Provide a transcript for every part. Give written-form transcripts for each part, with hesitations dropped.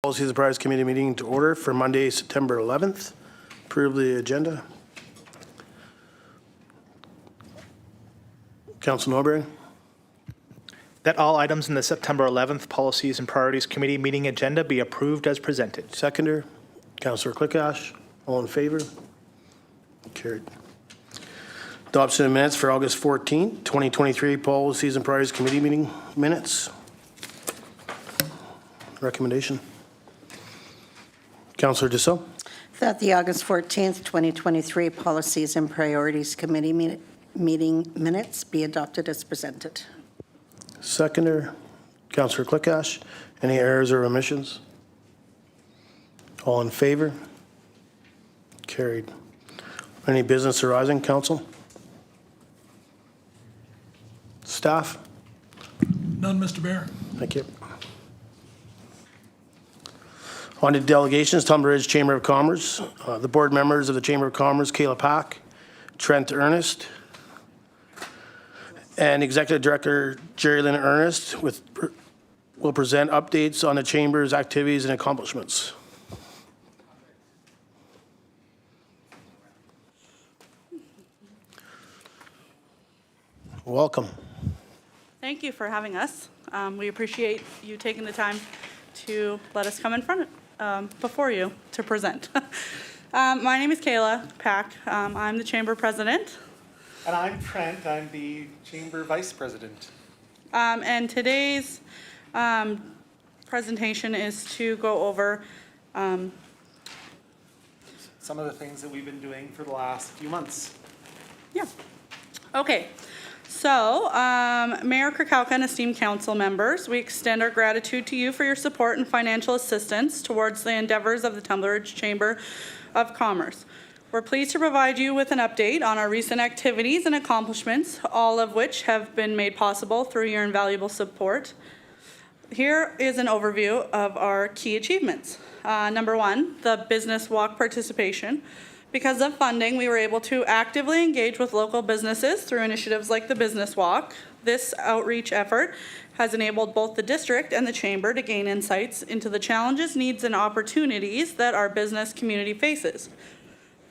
Policies and Priorities Committee meeting to order for Monday, September 11th. Approve the agenda. Council Norbury. That all items in the September 11th Policies and Priorities Committee meeting agenda be approved as presented. Seconder. Councillor Clickash. All in favor? Carried. Adoption of minutes for August 14th, 2023 Policies and Priorities Committee meeting minutes. Recommendation. Councillor Dussault. That the August 14th, 2023 Policies and Priorities Committee meeting minutes be adopted as presented. Seconder. Councillor Clickash. Any errors or omissions? All in favor? Carried. Any business arising, Council? Staff? None, Mr. Mayor. Thank you. On to delegations, Tumbler Ridge Chamber of Commerce. The board members of the Chamber of Commerce, Kayla Pack, Trent Ernst, and Executive Director Jerrilyn Ernst will present updates on the Chamber's activities and accomplishments. Welcome. Thank you for having us. We appreciate you taking the time to let us come in front before you to present. My name is Kayla Pack. I'm the Chamber President. And I'm Trent. I'm the Chamber Vice President. And today's presentation is to go over Some of the things that we've been doing for the last few months. Yeah. Okay. So, Mayor Krakowka and esteemed council members, we extend our gratitude to you for your support and financial assistance towards the endeavors of the Tumbler Ridge Chamber of Commerce. We're pleased to provide you with an update on our recent activities and accomplishments, all of which have been made possible through your invaluable support. Here is an overview of our key achievements. Number one, the business walk participation. Because of funding, we were able to actively engage with local businesses through initiatives like the Business Walk. This outreach effort has enabled both the district and the chamber to gain insights into the challenges, needs, and opportunities that our business community faces.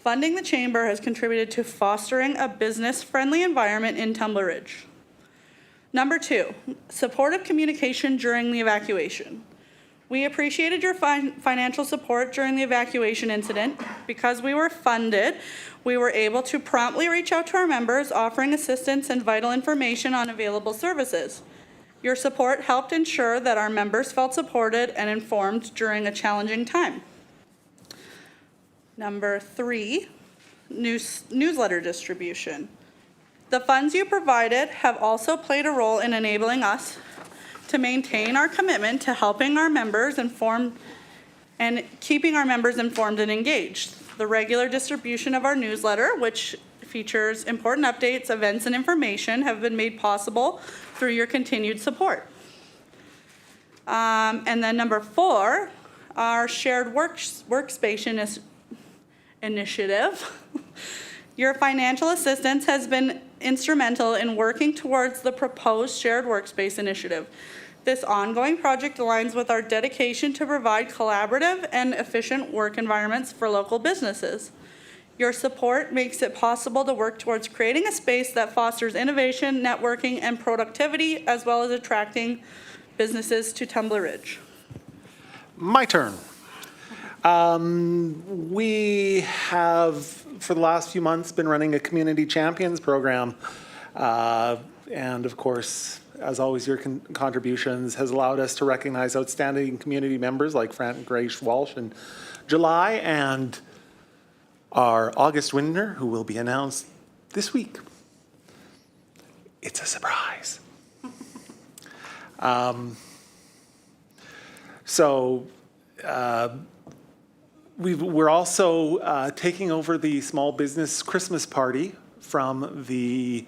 Funding the chamber has contributed to fostering a business-friendly environment in Tumbler Ridge. Number two, supportive communication during the evacuation. We appreciated your financial support during the evacuation incident. Because we were funded, we were able to promptly reach out to our members, offering assistance and vital information on available services. Your support helped ensure that our members felt supported and informed during a challenging time. Number three, newsletter distribution. The funds you provided have also played a role in enabling us to maintain our commitment to helping our members informed and keeping our members informed and engaged. The regular distribution of our newsletter, which features important updates, events, and information, have been made possible through your continued support. And then number four, our shared workspace initiative. Your financial assistance has been instrumental in working towards the proposed shared workspace initiative. This ongoing project aligns with our dedication to provide collaborative and efficient work environments for local businesses. Your support makes it possible to work towards creating a space that fosters innovation, networking, and productivity, as well as attracting businesses to Tumbler Ridge. My turn. We have, for the last few months, been running a Community Champions program. And of course, as always, your contributions has allowed us to recognize outstanding community members like Frank Grace Walsh in July, and our August winner, who will be announced this week. It's a surprise. We're also taking over the small business Christmas party from the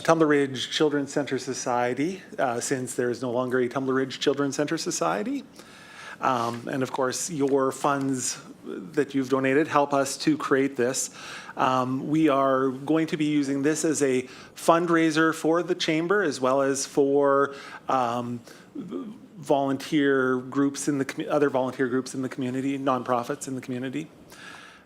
Tumbler Ridge Children's Center Society, since there is no longer a Tumbler Ridge Children's Center Society. And of course, your funds that you've donated help us to create this. We are going to be using this as a fundraiser for the chamber, as well as for volunteer groups in the, other volunteer groups in the community, nonprofits in the community.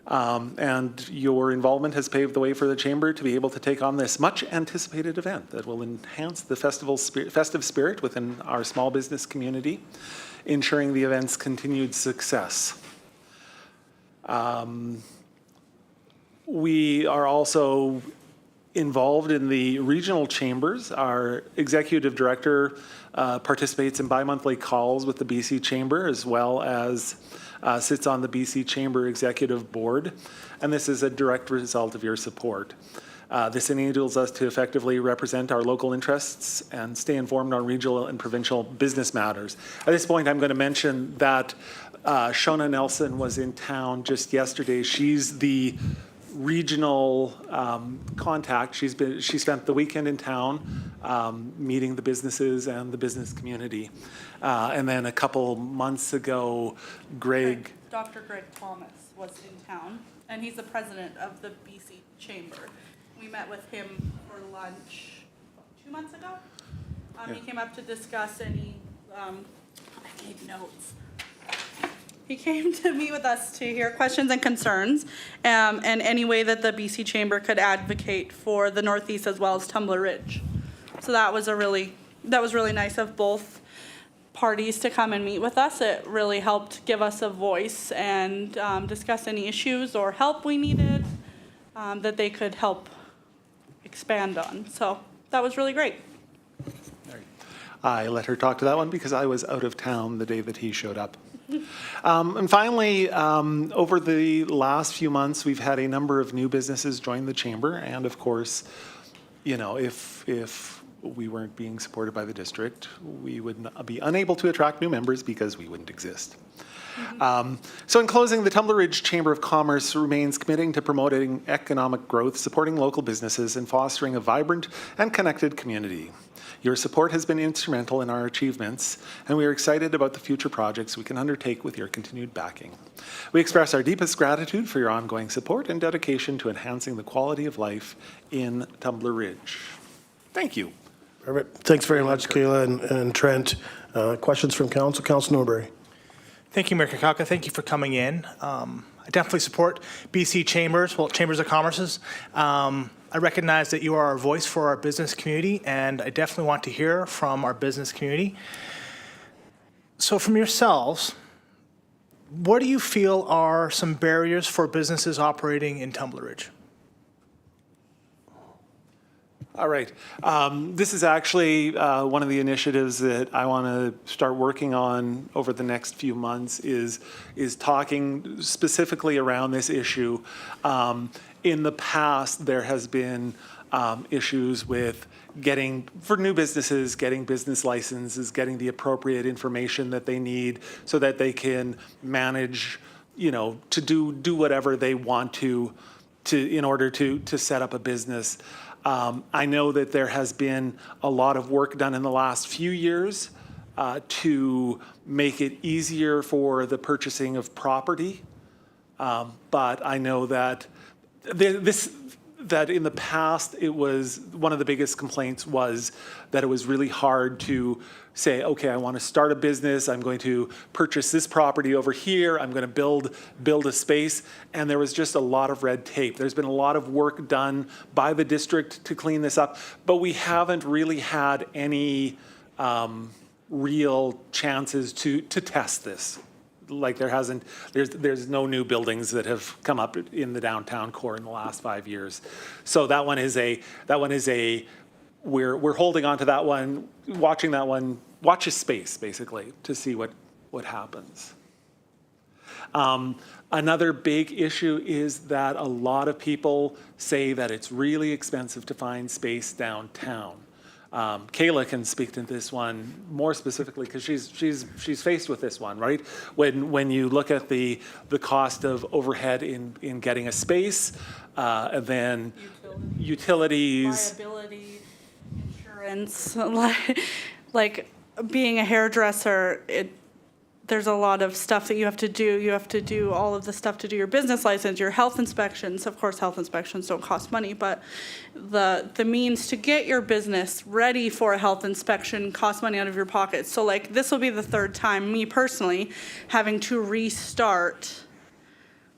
And your involvement has paved the way for the Chamber to be able to take on this much anticipated event that will enhance the festive spirit within our small business community, ensuring the event's continued success. We are also involved in the regional chambers. Our executive director participates in bi-monthly calls with the BC Chamber, as well as sits on the BC Chamber Executive Board, and this is a direct result of your support. This enables us to effectively represent our local interests and stay informed on regional and provincial business matters. At this point, I'm going to mention that Shona Nelson was in town just yesterday. She's the regional contact. She spent the weekend in town meeting the businesses and the business community. And then a couple months ago, Dr. Greg Thomas was in town, and he's the president of the BC Chamber. We met with him for lunch 2 months ago. He came up to discuss any, I need notes. He came to meet with us to hear questions and concerns, and any way that the BC Chamber could advocate for the Northeast as well as Tumbler Ridge. So that was really nice of both parties to come and meet with us. It really helped give us a voice and discuss any issues or help we needed that they could help expand on. So that was really great. I let her talk to that one because I was out of town the day that he showed up. And finally, over the last few months, we've had a number of new businesses join the Chamber. And of course, you know, if we weren't being supported by the district, we would be unable to attract new members because we wouldn't exist. So in closing, the Tumbler Ridge Chamber of Commerce remains committing to promoting economic growth, supporting local businesses, and fostering a vibrant and connected community. Your support has been instrumental in our achievements, and we are excited about the future projects we can undertake with your continued backing. We express our deepest gratitude for your ongoing support and dedication to enhancing the quality of life in Tumbler Ridge. Thank you. Perfect. Thanks very much, Kayla and Trent. Questions from council? Council Norbury. Thank you, Mayor Kakaka. Thank you for coming in. I definitely support BC Chambers, well, Chambers of Commerce's. I recognize that you are our voice for our business community, and I definitely want to hear from our business community. So from yourselves, what do you feel are some barriers for businesses operating in Tumbler Ridge? All right. This is actually one of the initiatives that I want to start working on over the next few months is talking specifically around this issue. In the past, there has been issues with for new businesses, getting business licenses, getting the appropriate information that they need so that they can manage, you know, to do whatever they want to in order to set up a business. I know that there has been a lot of work done in the last few years to make it easier for the purchasing of property. But I know that that in the past, it was one of the biggest complaints was that it was really hard to say, okay, I want to start a business. I'm going to purchase this property over here. I'm going to build a space. And there was just a lot of red tape. There's been a lot of work done by the district to clean this up, but we haven't really had any real chances to test this. Like there's no new buildings that have come up in the downtown core in the last 5 years. So that one is we're holding on to that one, watching that one, watch a space basically to see what happens. Another big issue is that a lot of people say that it's really expensive to find space downtown. Kayla can speak to this one more specifically because she's faced with this one, right? When you look at the cost of overhead in getting a space, and then utilities, Liability, insurance, like being a hairdresser, there's a lot of stuff that you have to do. You have to do all of the stuff to do your business license, your health inspections. Of course, health inspections don't cost money, but the means to get your business ready for a health inspection costs money out of your pocket. So like this will be the third time, me personally, having to restart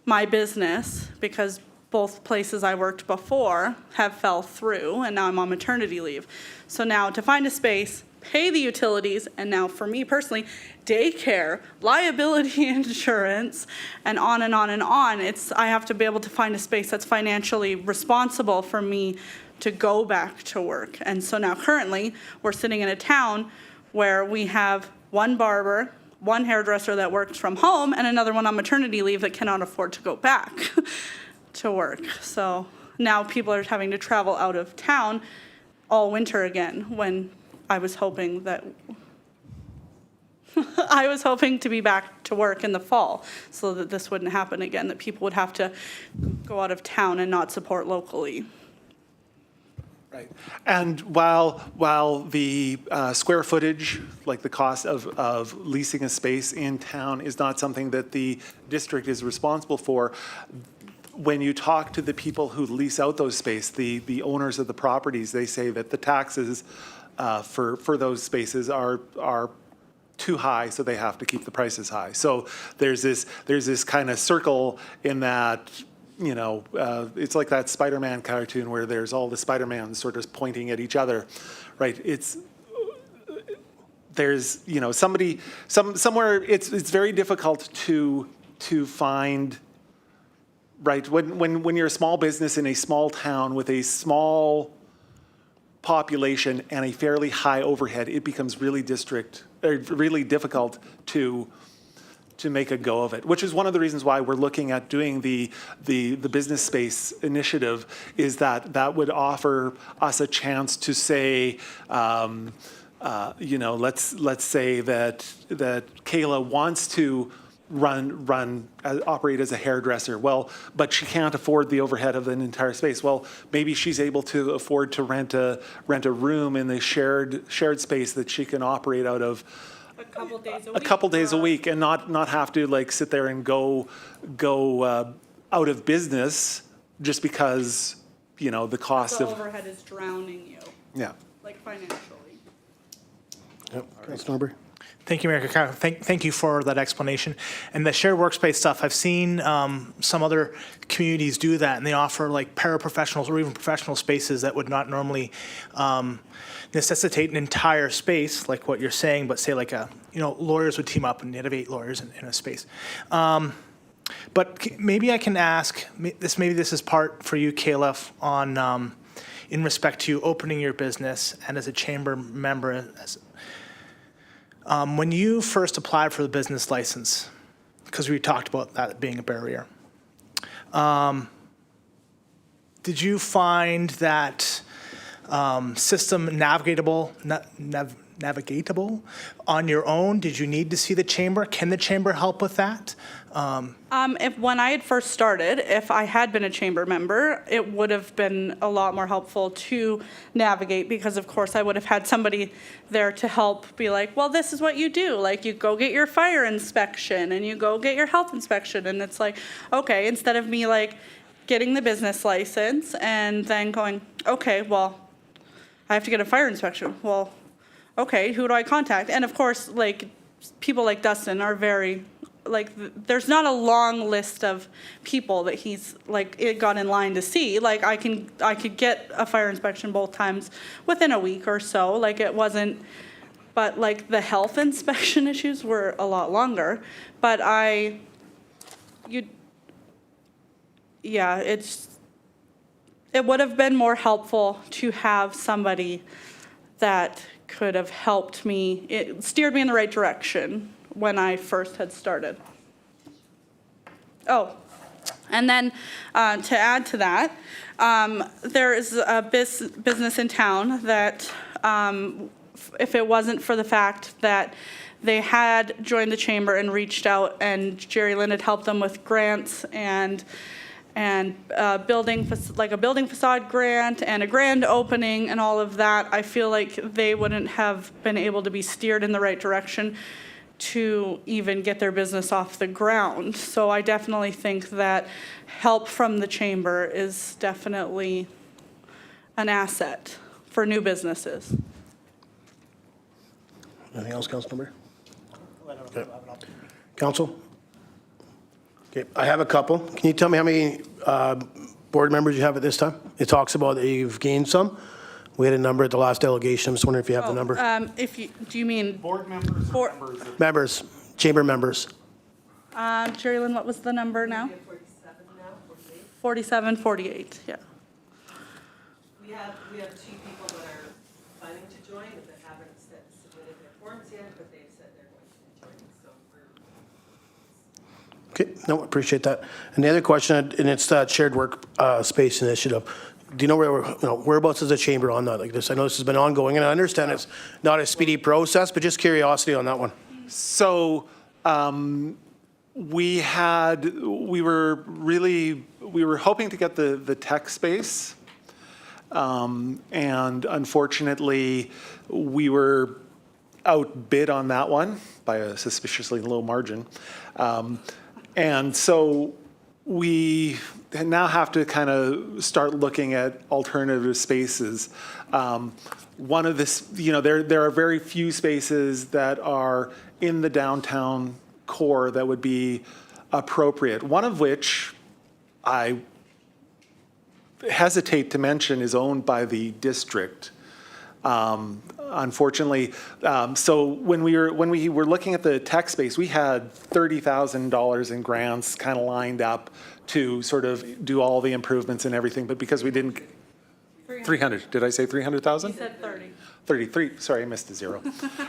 my business because both places I worked before have fell through and now I'm on maternity leave. So now to find a space, pay the utilities, and now for me personally, daycare, liability insurance, and on and on and on. I have to be able to find a space that's financially responsible for me to go back to work. And so now currently, we're sitting in a town where we have one barber, one hairdresser that works from home, and another one on maternity leave that cannot afford to go back to work. So now people are having to travel out of town all winter again when I was hoping to be back to work in the fall so that this wouldn't happen again, that people would have to go out of town and not support locally. Right. And while the square footage, like the cost of leasing a space in town is not something that the district is responsible for, when you talk to the people who lease out those space, the owners of the properties, they say that the taxes for those spaces are too high, so they have to keep the prices high. So there's this kind of circle in that, you know, it's like that Spider-Man cartoon where there's all the Spider-Mans sort of pointing at each other, right? There's, you know, somewhere it's very difficult to find, right? When you're a small business in a small town with a small population and a fairly high overhead, it becomes really difficult to make a go of it, which is one of the reasons why we're looking at doing the business space initiative, is that would offer us a chance to say, you know, let's say that Kayla wants to operate as a hairdresser. Well, but she can't afford the overhead of an entire space. Well, maybe she's able to afford to rent a room in the shared space that she can operate out of A couple days a week and not have to like sit there and go out of business just because, you know, the cost the of overhead is drowning you, yeah. like financially. Yep. Councilor Norbury. Thank you, Mayor Kakao. Thank you for that explanation. And the shared workspace stuff, I've seen some other communities do that, and they offer like paraprofessionals or even professional spaces that would not normally necessitate an entire space, like what you're saying, but say like lawyers would team up and you'd have 8 lawyers in a space. But maybe I can ask, maybe this is part for you, Kayla, on in respect to opening your business and as a chamber member. When you first applied for the business license, because we talked about that being a barrier, did you find that system navigatable on your own? Did you need to see the chamber? Can the chamber help with that? When I had first started, if I had been a chamber member, it would have been a lot more helpful to navigate, because of course I would have had somebody there to help be like, well, this is what you do. Like, you go get your fire inspection and you go get your health inspection. And it's like, okay, instead of me like getting the business license and then going, okay, well, I have to get a fire inspection. Well, okay, who do I contact? And of course, like, people like Dustin are very, like, there's not a long list of people that he's like it got in line to see. Like, I could get a fire inspection both times within a week or so. Like, it wasn't, but like the health inspection issues were a lot longer. But it would have been more helpful to have somebody that could have helped me, it steered me in the right direction when I first had started. Oh, and then to add to that, there is a business in town that if it wasn't for the fact that they had joined the chamber and reached out, and Jerrilyn had helped them with grants and a building facade grant and a grand opening and all of that, I feel like they wouldn't have been able to be steered in the right direction to even get their business off the ground. So I definitely think that help from the chamber is definitely an asset for new businesses. Anything else, Councilmember? Okay. Council? Okay, I have a couple. Can you tell me how many board members you have at this time? It talks about that you've gained some. We had a number at the last delegation. I'm just wondering if you have the number. Do you mean Board members Board- or members of Members, chamber members. Jerrilyn, what was the number now? 47, 48, yeah. We have two people that are planning to join, that haven't submitted their forms yet, but they've said they're going to be joining, so we're. Okay, no, appreciate that. And the other question, and it's that shared work space initiative. Do you know whereabouts is the chamber on that like this? I know this has been ongoing, and I understand it's not a speedy process, but just curiosity on that one. So we were hoping to get the tech space. And unfortunately, we were outbid on that one by a suspiciously low margin. And so we now have to kind of start looking at alternative spaces. One of this, there are very few spaces that are in the downtown core that would be appropriate. One of which I hesitate to mention is owned by the district. Unfortunately, so when we were looking at the tech space, we had $30,000 in grants kind of lined up to sort of do all the improvements and everything, but because we didn't. 300. Did I say 300,000? You said 30. 33. Sorry, I missed a zero.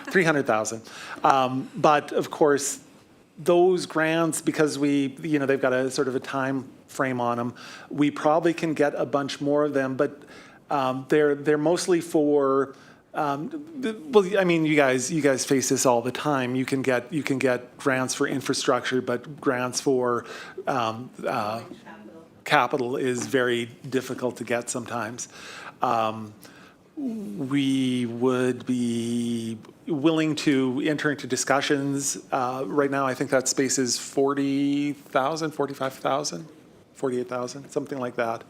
300,000. But of course, those grants, because they've got a sort of a time frame on them, we probably can get a bunch more of them, but they're mostly for. Well, I mean, you guys face this all the time. You can get grants for infrastructure, but grants for capital is very difficult to get sometimes. We would be willing to enter into discussions. Right now, I think that space is 40,000, 45,000, 48,000, something like that.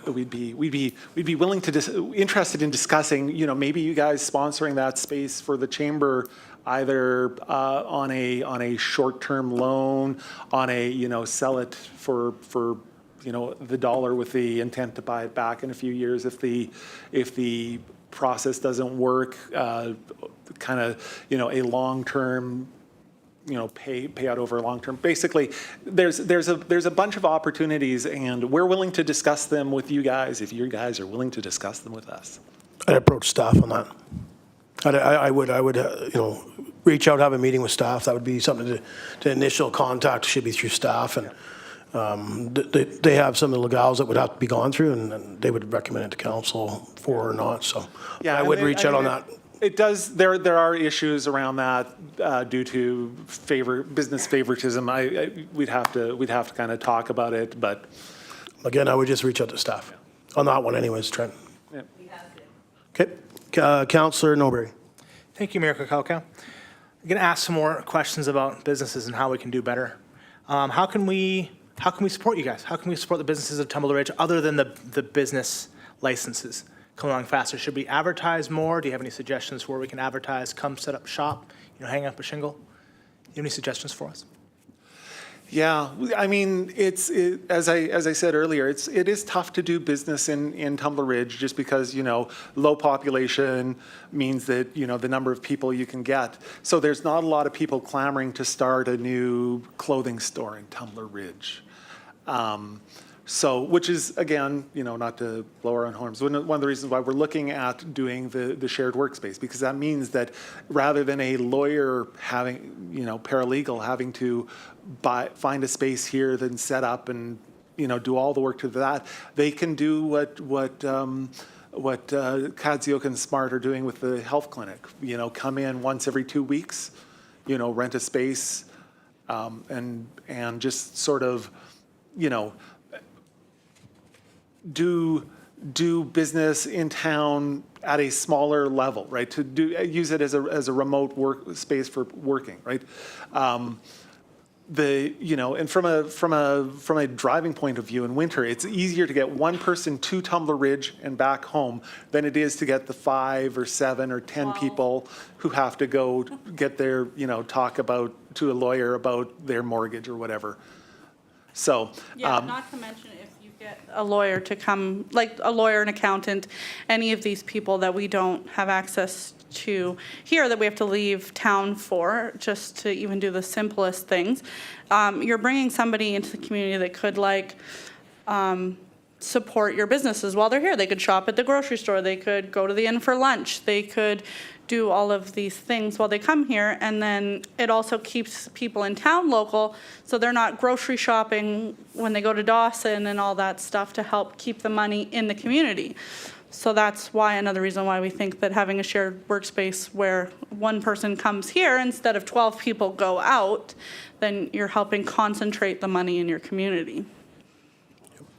We'd be willing to interested in discussing, maybe you guys sponsoring that space for the chamber, either on a short-term loan, on a sell it for the dollar with the intent to buy it back in a few years if the process doesn't work, kind of a long-term. Pay out over a long term. Basically, there's a bunch of opportunities, and we're willing to discuss them with you guys if you guys are willing to discuss them with us. I'd approach staff on that. I would reach out, have a meeting with staff. That would be something to initial contact should be through staff, and they have some of the legals that would have to be gone through, and they would recommend it to council for or not. So yeah, I would reach out on that. It does. There are issues around that due to business favoritism. We'd have to kind of talk about it, but Again, I would just reach out to staff on that one, anyways. Trent. yeah. Okay, Councillor Noberry. Thank you, Mayor Kukalka. I'm going to ask some more questions about businesses and how we can do better. How can we support you guys? How can we support the businesses of Tumbler Ridge other than the business licenses coming along faster? Should we advertise more? Do you have any suggestions for where we can advertise? Come set up shop, hang up a shingle? Do you have any suggestions for us? Yeah, I mean, as I said earlier, it is tough to do business in Tumbler Ridge just because, low population means that, the number of people you can get. So there's not a lot of people clamoring to start a new clothing store in Tumbler Ridge. So, which is, again, not to blow our own horns, one of the reasons why we're looking at doing the shared workspace, because that means that rather than a lawyer having, paralegal having to find a space here, then set up and, do all the work to that, they can do what Kadzioka and Smart are doing with the health clinic. Come in once every 2 weeks, rent a space, and just sort of, do business in town at a smaller level, right? To use it as a remote work space for working, right? And from a driving point of view in winter, it's easier to get one person to Tumbler Ridge and back home than it is to get the 5 or 7 or 10 people who have to go get their, talk to a lawyer about their mortgage or whatever. So, Yeah, not to mention if you get a lawyer to come, like a lawyer, an accountant, any of these people that we don't have access to here, that we have to leave town for, just to even do the simplest things. You're bringing somebody into the community that could support your businesses while they're here. They could shop at the grocery store, they could go to the inn for lunch, they could do all of these things while they come here, and then it also keeps people in town local, so they're not grocery shopping when they go to Dawson and all that stuff to help keep the money in the community. So that's why, another reason why we think that having a shared workspace where one person comes here instead of 12 people go out, then you're helping concentrate the money in your community.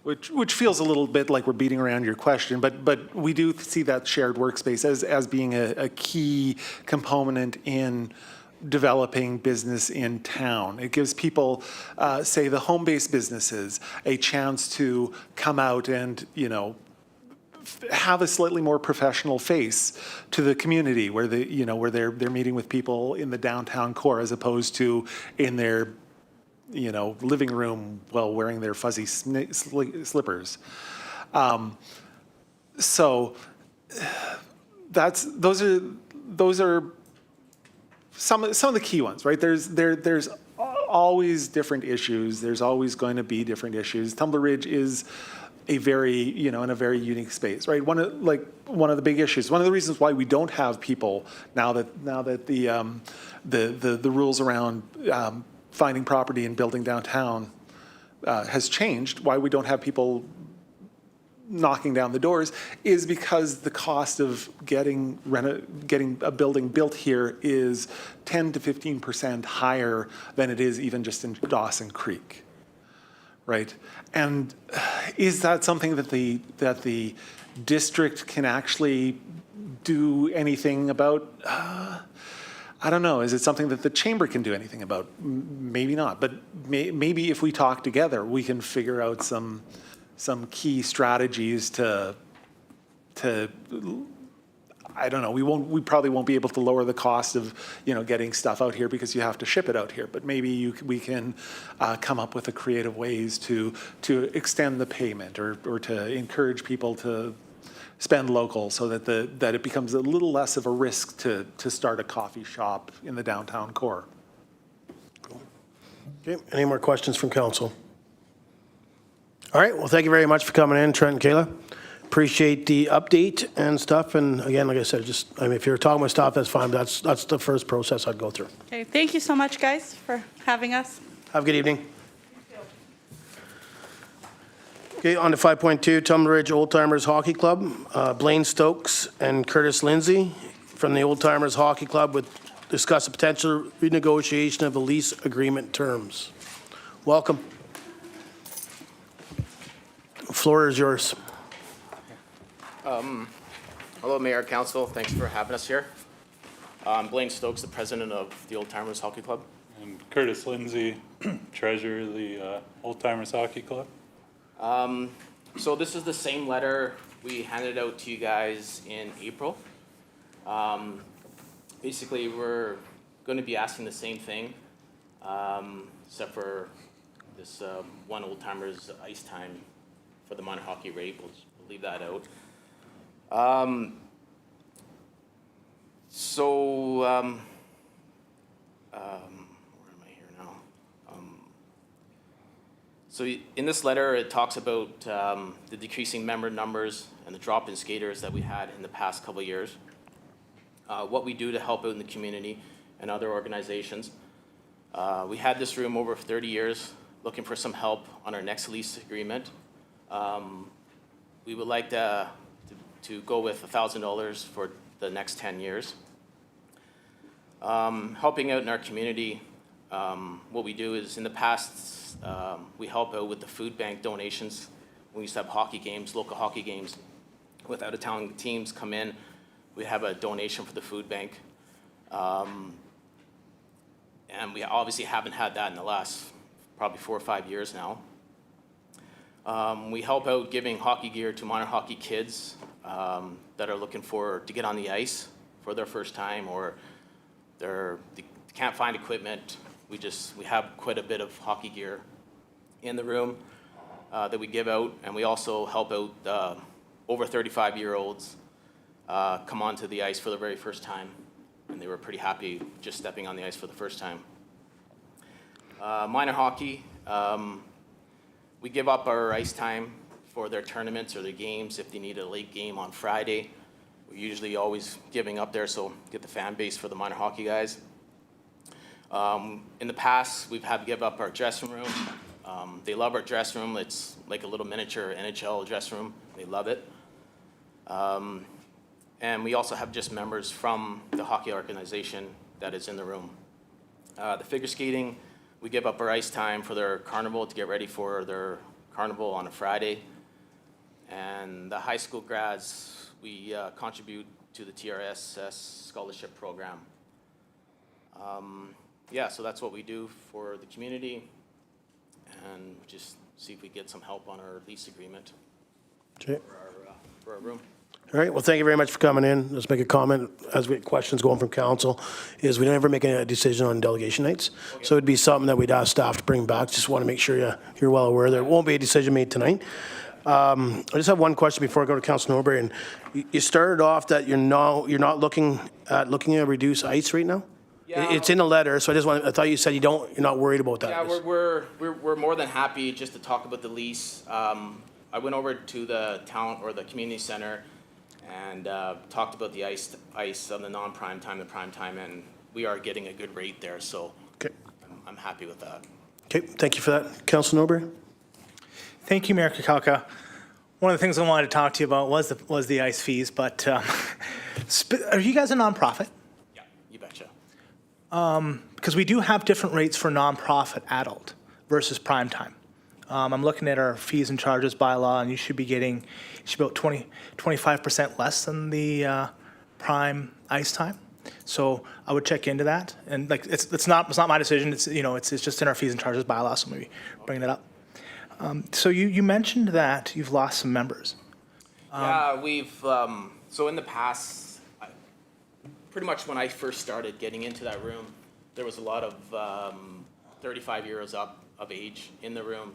Which feels a little bit like we're beating around your question, but we do see that shared workspace as being a key component in developing business in town. It gives people, say the home-based businesses, a chance to come out and, have a slightly more professional face to the community where they're meeting with people in the downtown core as opposed to in their living room while wearing their fuzzy slippers. So those are some of the key ones, right? There's always different issues. There's always going to be different issues. Tumbler Ridge is a very, in a very unique space, right? One of the big issues, one of the reasons why we don't have people now that the rules around finding property and building downtown has changed, why we don't have people knocking down the doors, is because the cost of getting a building built here is 10 to 15% higher than it is even just in Dawson Creek, right? And is that something that the district can actually do anything about? I don't know. Is it something that the chamber can do anything about? Maybe not. But maybe if we talk together, we can figure out some key strategies to I don't know. We probably won't be able to lower the cost of getting stuff out here because you have to ship it out here. But maybe we can come up with creative ways to extend the payment or to encourage people to spend local so that it becomes a little less of a risk to start a coffee shop in the downtown core. Cool. Okay, any more questions from council? All right, well, thank you very much for coming in, Trent and Kayla. Appreciate the update and stuff. And again, like I said, if you're talking with staff, that's fine. That's the first process I'd go through. Okay, thank you so much, guys, for having us. Have a good evening. Okay, on to 5.2, Tumbler Ridge Old Timers Hockey Club. Blaine Stokes and Kurtis Lindsay from the Old Timers Hockey Club would discuss a potential renegotiation of the lease agreement terms. Welcome. The floor is yours. Hello, Mayor, Council. Thanks for having us here. I'm Blaine Stokes, the president of the Old Timers Hockey Club. And Kurtis Lindsay, treasurer of the Old Timers Hockey Club. So this is the same letter we handed out to you guys in April. Basically, we're going to be asking the same thing, except for this one Old Timers ice time for the minor hockey rate. We'll leave that out. Where am I here now? So in this letter, it talks about the decreasing member numbers and the drop in skaters that we had in the past couple of years. What we do to help out in the community and other organizations. We had this room over 30 years, looking for some help on our next lease agreement. We would like to go with $1,000 for the next 10 years. Helping out in our community, what we do is in the past, we help out with the food bank donations. We used to have hockey games, local hockey games, with out-of-town teams come in We have a donation for the food bank. And we obviously haven't had that in the last probably 4 or 5 years now. We help out giving hockey gear to minor hockey kids that are looking to get on the ice for their first time, or they can't find equipment. We have quite a bit of hockey gear in the room that we give out, and we also help out over 35-year-olds come onto the ice for the very first time, and they were pretty happy just stepping on the ice for the first time. Minor hockey, we give up our ice time for their tournaments or their games if they need a late game on Friday. We're usually always giving up there, so get the fan base for the minor hockey guys. In the past, we've had to give up our dressing room. They love our dressing room. It's like a little miniature NHL dressing room. They love it. And we also have just members from the hockey organization that is in the room. The figure skating, we give up our ice time for their carnival to get ready for their carnival on a Friday. And the high school grads, we contribute to the TRSS scholarship program. Yeah, so that's what we do for the community, and just see if we get some help on our lease agreement Okay. for our room. All right, well, thank you very much for coming in. Let's make a comment as we get questions going from council, is we never make a decision on delegation nights. Okay. So it'd be something that we'd ask staff to bring back. Just want to make sure you're well aware. There won't be a decision made tonight. I just have one question before I go to Councilor Norbury. And you started off that you're not looking at reduce ice right now? Yeah. It's in the letter, so I thought you said you're not worried about that. Yeah, we're more than happy just to talk about the lease. I went over to the town or the community center and talked about the ice on the non-prime time, the prime time, and we are getting a good rate there, so Okay. I'm happy with that. Okay, thank you for that. Councilor Norbury? Thank you, Mayor Kakalka. One of the things I wanted to talk to you about was the ice fees, but are you guys a nonprofit? Yeah, you betcha. Because we do have different rates for nonprofit adult versus prime time. I'm looking at our fees and charges bylaw, and you should be about 25% less than the prime ice time. So I would check into that, and like it's not my decision. It's just in our fees and charges bylaw. So maybe bring that up. So you mentioned that you've lost some members. Yeah, we've, so in the past, pretty much when I first started getting into that room, there was a lot of 35 years up of age in the room.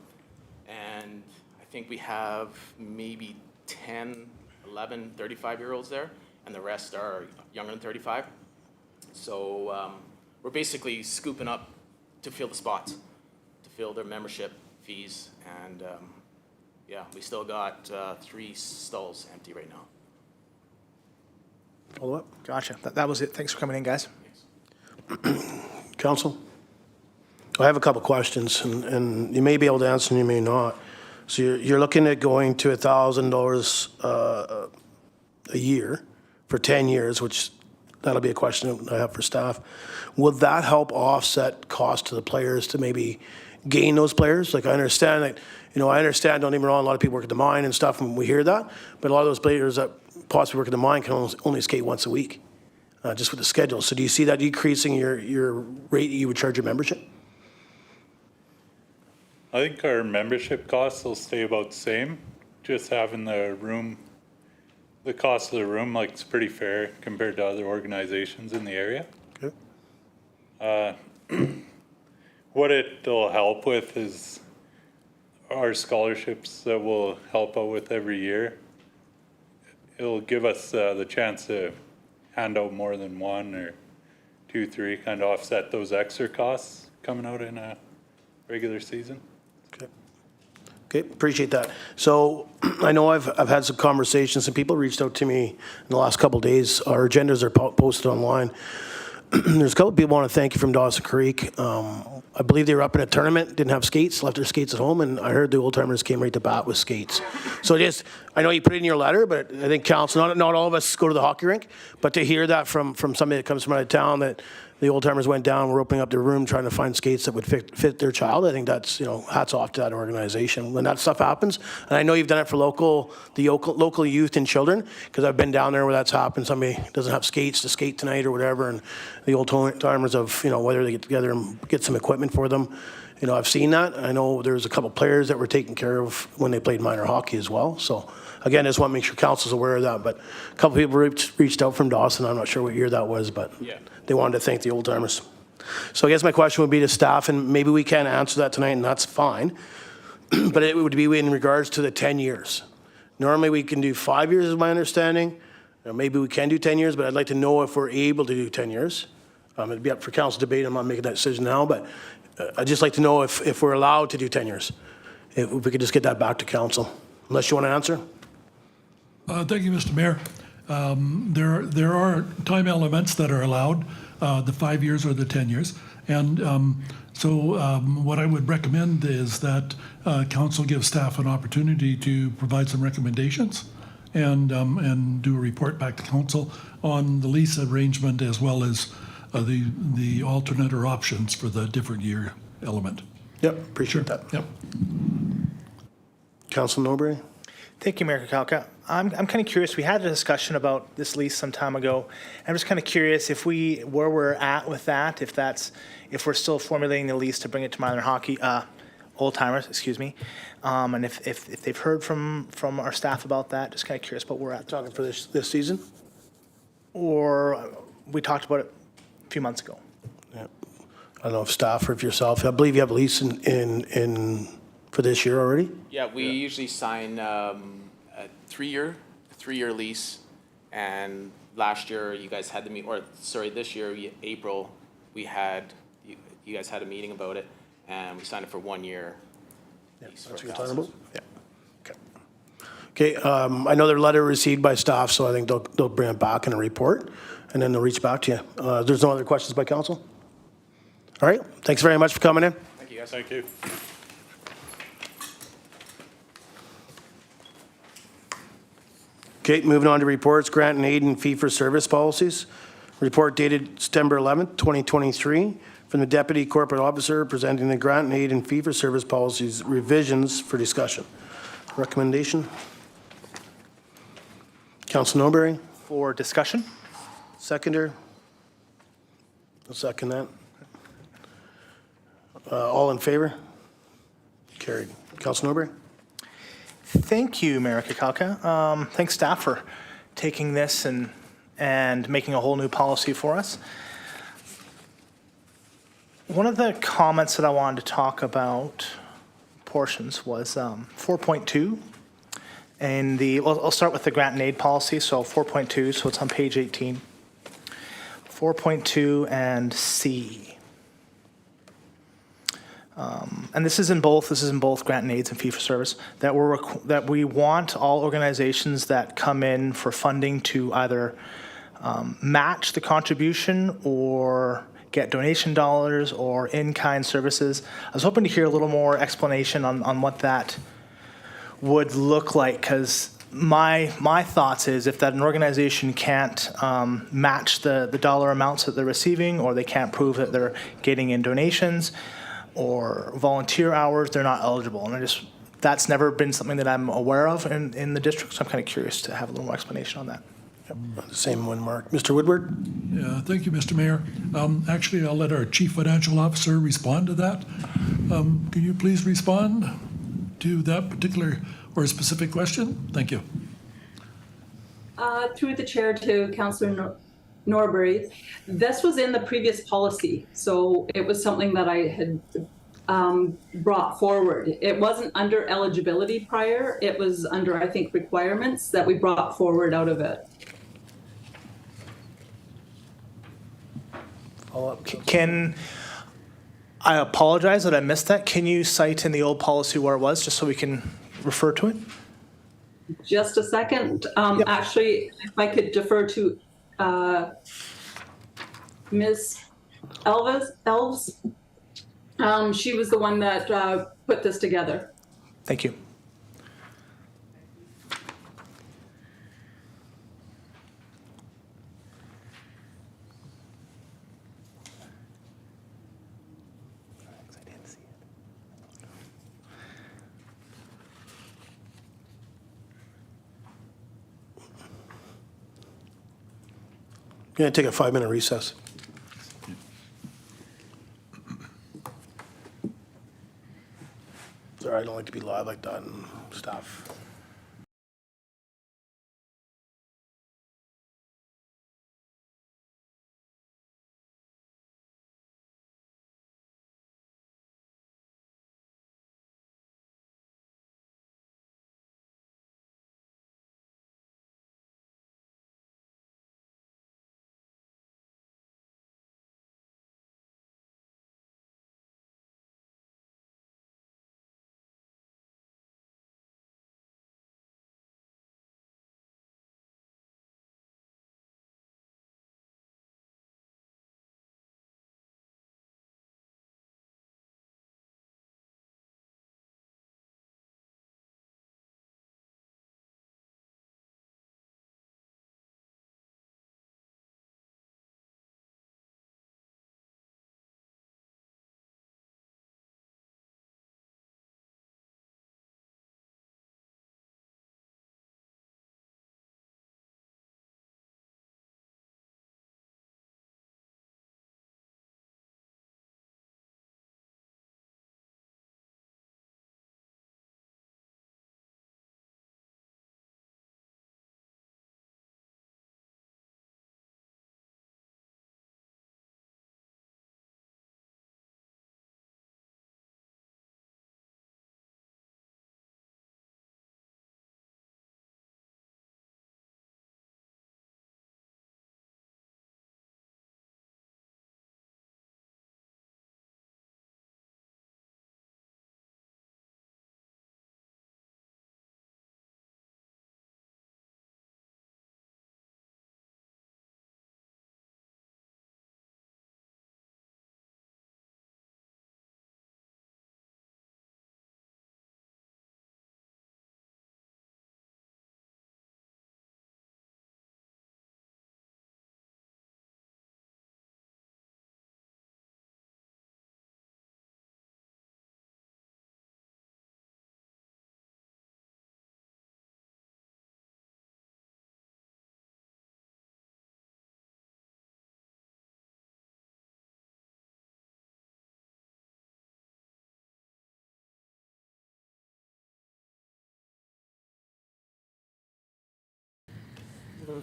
And I think we have maybe 10, 11, 35-year-olds there, and the rest are younger than 35. So we're basically scooping up to fill the spots, to fill their membership fees. And yeah, we still got 3 stalls empty right now. Follow up? Gotcha. That was it. Thanks for coming in, guys. Council? I have a couple questions, and you may be able to answer and you may not. So you're looking at going to $1,000 a year for 10 years, which that'll be a question I have for staff. Would that help offset cost to the players to maybe gain those players? Like I understand, don't get me wrong, a lot of people work at the mine and stuff, and we hear that, but a lot of those players that possibly work at the mine can only skate once a week, just with the schedule. So do you see that decreasing your rate you would charge your membership? I think our membership costs will stay about the same. Just having the room, the cost of the room, like it's pretty fair compared to other organizations in the area. Okay. What it'll help with is our scholarships that we'll help out with every year. It'll give us the chance to hand out more than 1 or 2, 3, kind of offset those extra costs coming out in a regular season. Okay, appreciate that. So I know I've had some conversations, and people reached out to me in the last couple of days. Our agendas are posted online. There's a couple of people want to thank you from Dawson Creek. I believe they were up in a tournament, didn't have skates, left their skates at home, and I heard the old timers came right to bat with skates. So I know you put it in your letter, but I think council, not all of us go to the hockey rink, but to hear that from somebody that comes from out of town that the old timers went down, were opening up their room, trying to find skates that would fit their child. I think that's, hats off to that organization. When that stuff happens, and I know you've done it for the local youth and children, because I've been down there where that's happened. Somebody doesn't have skates to skate tonight or whatever, and the old timers of, whether they get together and get some equipment for them. I've seen that. I know there's a couple players that were taken care of when they played minor hockey as well. So again, I just want to make sure council's aware of that. But a couple people reached out from Dawson. I'm not sure what year that was, but Yeah. they wanted to thank the old timers. So I guess my question would be to staff, and maybe we can't answer that tonight, and that's fine. But it would be in regards to the 10 years. Normally we can do 5 years, is my understanding. Or maybe we can do 10 years, but I'd like to know if we're able to do 10 years. It'd be up for council debate. I'm not making that decision now, but I'd just like to know if we're allowed to do 10 years. If we could just get that back to council. Unless you want to answer? Thank you, Mr. Mayor. There are time elements that are allowed, the 5 years or the 10 years. And what I would recommend is that council give staff an opportunity to provide some recommendations and do a report back to council on the lease arrangement as well as the alternate or options for the different year element. Yep, appreciate that. Yep. Council Norbury? Thank you, Mayor Kakalka. I'm kind of curious. We had a discussion about this lease some time ago. I'm just kind of curious where we're at with that, if we're still formulating the lease to bring it to minor hockey, old timers, excuse me, and if they've heard from our staff about that. Just kind of curious about where we're at. Talking for this season? Or we talked about it a few months ago. Yeah. I don't know if staff or if yourself. I believe you have a lease in for this year already? Yeah, we usually sign a three-year lease, and last year you guys had this year, April, you guys had a meeting about it, and we signed it for 1 year. That's what you're talking about? Yeah. Okay, I know their letter received by staff, so I think they'll bring it back in a report, and then they'll reach back to you. There's no other questions by council? All right, thanks very much for coming in. Thank you, guys. Thank you. Okay, moving on to reports, grant and aid and fee-for-service policies. Report dated September 11th, 2023, from the Deputy Corporate Officer presenting the grant and aid and fee-for-service policies revisions for discussion. Recommendation? Council Norbury? For discussion? Seconder? I'll second that. All in favor? Carried. Council Norbury? Thank you, Mayor Kakalka. Thanks, staff, for taking this and making a whole new policy for us. One of the comments that I wanted to talk about, portions, was 4.2. And I'll start with the grant and aid policy, so 4.2, so it's on page 18. 4.2 and C. And this is in both grant and aids and fee for service, that we want all organizations that come in for funding to either match the contribution or get donation dollars or in-kind services. I was hoping to hear a little more explanation on what that would look like, because my thoughts is if that an organization can't match the dollar amounts that they're receiving, or they can't prove that they're getting in donations or volunteer hours, they're not eligible. And that's never been something that I'm aware of in the district, so I'm kind of curious to have a little more explanation on that. The same one, Mark. Mr. Woodward? Yeah, thank you, Mr. Mayor. Actually, I'll let our Chief Financial Officer respond to that. Can you please respond to that particular or specific question? Thank you. Through the chair to Councillor Norbury, this was in the previous policy, so it was something that I had brought forward. It wasn't under eligibility prior, it was under, I think, requirements that we brought forward out of it. I apologize that I missed that. Can you cite in the old policy where it was, just so we can refer to it? Just a second. Yep. Actually, if I could defer to Ms. Elves. She was the one that put this together. Thank you. Going to take a 5-minute recess. Sorry, I don't like to be live like that and stuff.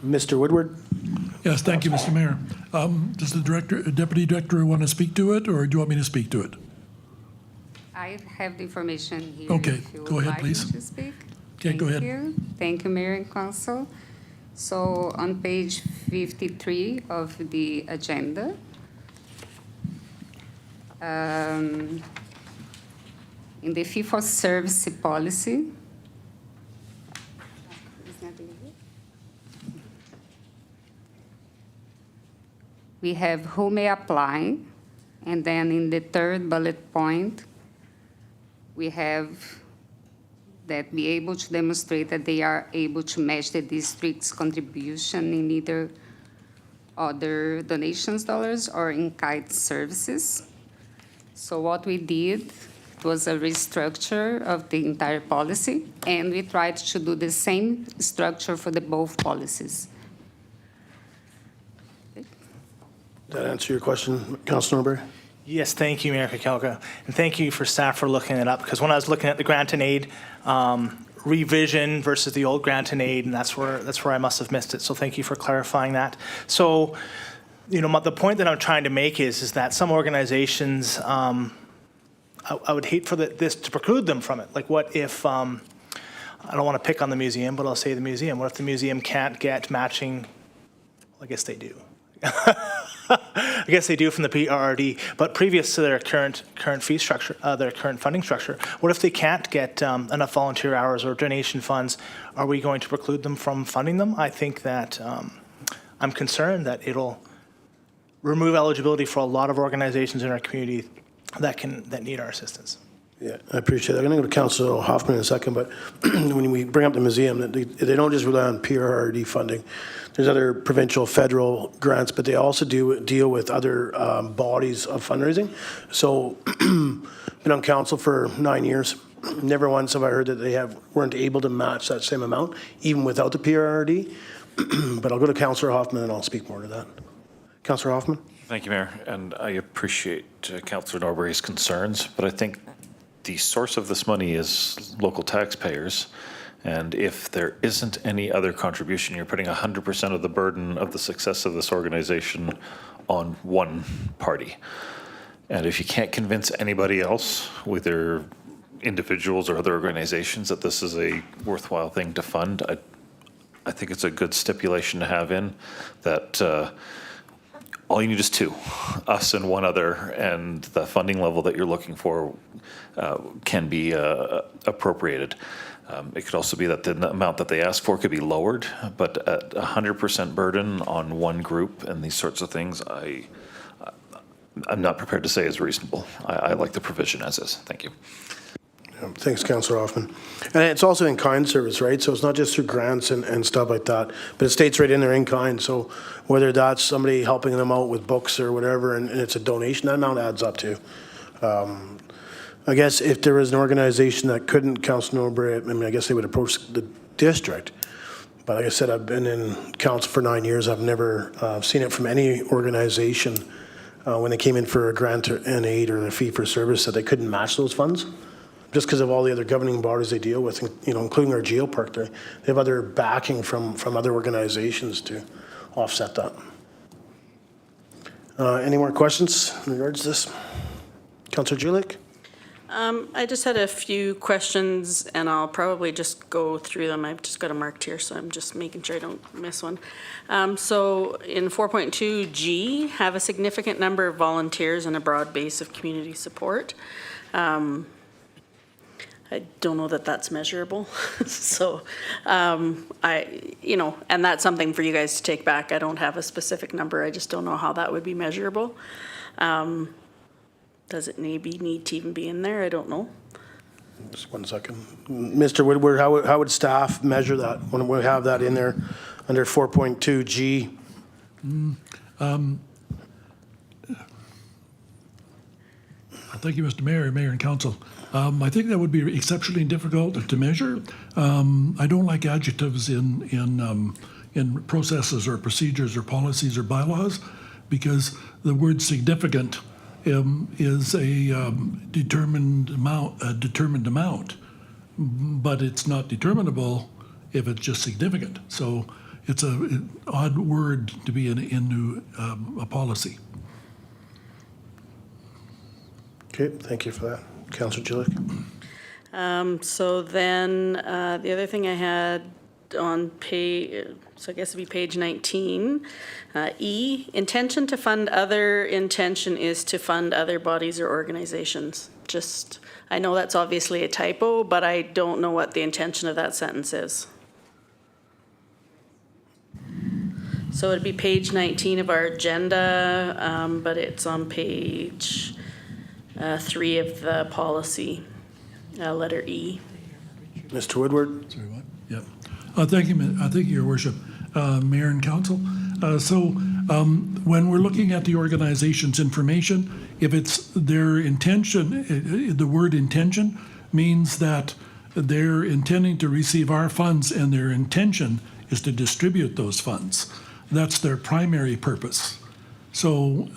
Mr. Woodward? Yes, thank you, Mr. Mayor. Does the deputy director want to speak to it, or do you want me to speak to it? I have the information here. Okay, if you go would ahead, like me please. to speak. Okay, go ahead. Thank you. Thank you, Mayor and Council. So on page 53 of the agenda, in the fee-for-service policy, we have who may apply, and then in the third bullet point, we have that be able to demonstrate that they are able to match the district's contribution in either other donations dollars or in-kind services. So what we did was a restructure of the entire policy, and we tried to do the same structure for the both policies. Did that answer your question, Councilor Norbury? Yes, thank you, Mayor Kakelka. And thank you for staff for looking it up, because when I was looking at the grant and aid revision versus the old grant and aid, and that's where I must have missed it. So thank you for clarifying that. So, you know, the point that I'm trying to make is that some organizations, I would hate for this to preclude them from it. Like, what if, I don't want to pick on the museum, but I'll say the museum. What if the museum can't get matching? Well, I guess they do. I guess they do from the PRRD, but previous to their current fee structure, their current funding structure, what if they can't get enough volunteer hours or donation funds? Are we going to preclude them from funding them? I think that I'm concerned that it'll remove eligibility for a lot of organizations in our community that need our assistance. Yeah, I appreciate that. I'm going to go to Councilor Hoffman in a second, but when we bring up the museum, they don't just rely on PRRD funding. There's other provincial, federal grants, but they also deal with other bodies of fundraising. So, been on council for 9 years. Never once have I heard that they weren't able to match that same amount, even without the PRRD. But I'll go to Councillor Hoffman and I'll speak more to that. Councillor Hoffman? Thank you, Mayor, and I appreciate Councillor Norbury's concerns, but I think the source of this money is local taxpayers, and if there isn't any other contribution, you're putting 100% of the burden of the success of this organization on one party. And if you can't convince anybody else, whether individuals or other organizations, that this is a worthwhile thing to fund, I think it's a good stipulation to have in that all you need is two, us and one other, and the funding level that you're looking for can be appropriated. It could also be that the amount that they ask for could be lowered, but at 100% burden on one group and these sorts of things, I'm not prepared to say is reasonable. I like the provision as is. Thank you. Thanks, Councillor Hoffman. And it's also in-kind service, right? So it's not just through grants and stuff like that, but it states right in there in-kind. So whether that's somebody helping them out with books or whatever, and it's a donation, that amount adds up to. I guess if there was an organization that couldn't, Councillor Norbury, I mean, I guess they would approach the district. But like I said, I've been in council for 9 years. I've never seen it from any organization when they came in for a grant or an aid or a fee for service that they couldn't match those funds. Just because of all the other governing bodies they deal with, you know, including our geopark, they have other backing from other organizations to offset that. Any more questions in regards to this? Councillor Julik? I just had a few questions, and I'll probably just go through them. I've just got them marked here, so I'm just making sure I don't miss one. So in 4.2G, have a significant number of volunteers and a broad base of community support. I don't know that that's measurable. So and that's something for you guys to take back. I don't have a specific number. I just don't know how that would be measurable. Does it maybe need to even be in there? I don't know. Just 1 second. Mr. Woodward, how would staff measure that when we have that in there under 4.2G? Thank you, Mr. Mayor, Mayor and Council. I think that would be exceptionally difficult to measure. I don't like adjectives in processes or procedures or policies or bylaws because the word significant is a determined amount, but it's not determinable if it's just significant. So it's an odd word to be in a policy. Okay, thank you for that. Councillor Julik? So then the other thing I had on page, so I guess it'd be page 19, E, intention to fund other, intention is to fund other bodies or organizations. Just, I know that's obviously a typo, but I don't know what the intention of that sentence is. So it'd be page 19 of our agenda, but it's on page 3 of the policy, letter E. Mr. Woodward? Sorry, what? Yep. Thank you, Your Worship, Mayor and Council. When we're looking at the organization's information, if it's their intention, the word intention means that they're intending to receive our funds and their intention is to distribute those funds. That's their primary purpose. So